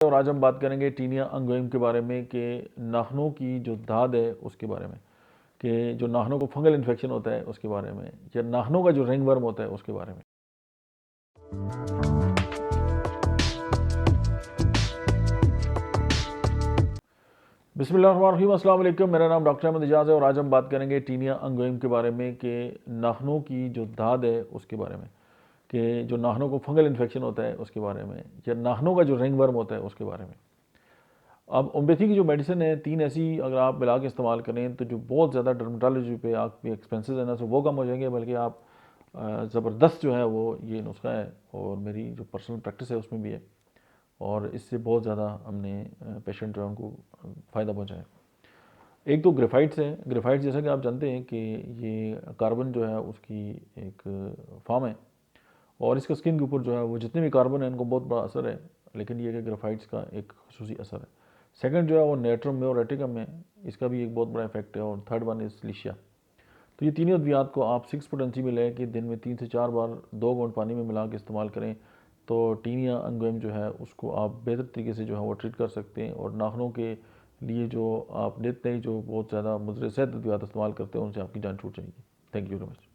और आज हम बात करेंगे टीनिया अंगोइम के बारे में कि नाखूनों की जो दाद है उसके बारे में, कि जो नाखूनों को फंगल इन्फेक्शन होता है उसके बारे में, या नाखूनों का जो रिंगवर्म होता है उसके बारे में। बिस्मिल्लाहिर्रहमानिर्रहीम, अस्सलाम वालेकुम। मेरा नाम डॉक्टर अहमद इजाज़ है और आज हम बात करेंगे टीनिया अंगोइम के बारे में कि नाखूनों की जो दाद है उसके बारे में, कि जो नाखूनों को फंगल इन्फेक्शन होता है उसके बारे में, या नाखूनों का जो रिंगवर्म होता है उसके बारे में। अब होम्योपैथी की जो मेडिसिन है, तीन ऐसी अगर आप मिला के इस्तेमाल करें तो जो बहुत ज़्यादा डर्मेटोलॉजी पे आपके एक्सपेंसेस है ना, सो वो कम हो जाएंगे, बल्कि आप ज़बरदस्त जो है वो ये नुस्खा है और मेरी जो पर्सनल प्रैक्टिस है उसमें भी है, और इससे बहुत ज़्यादा हमने पेशेंट जो है उनको फ़ायदा पहुँचाया। एक तो ग्रेफाइट्स है। ग्रेफाइट्स जैसा कि आप जानते हैं कि ये कार्बन जो है उसकी एक फॉर्म है, और इसका स्किन के ऊपर जो है वो जितने भी कार्बन है इनको बहुत बड़ा असर है, लेकिन ये कि ग्रेफाइट्स का एक खसूसी असर है। सेकंड जो है वो नेट्रम में और रेटिकम में, इसका भी एक बहुत बड़ा इफेक्ट है। और थर्ड वन इज लिशिया। तो ये तीनों अद्वियात को आप 6 पोटेंसी में लें कि दिन में 3 से 4 बार 2 घूंट पानी में मिला के इस्तेमाल करें, तो टीनिया अंगोइम जो है उसको आप बेहतर तरीके से जो है वो ट्रीट कर सकते हैं। और नाखूनों के लिए जो आप लेते हैं, जो बहुत ज़्यादा मुज़र सेहत अद्वियात इस्तेमाल करते हैं, उनसे आपकी जान छूट जाएगी। Thank you very much.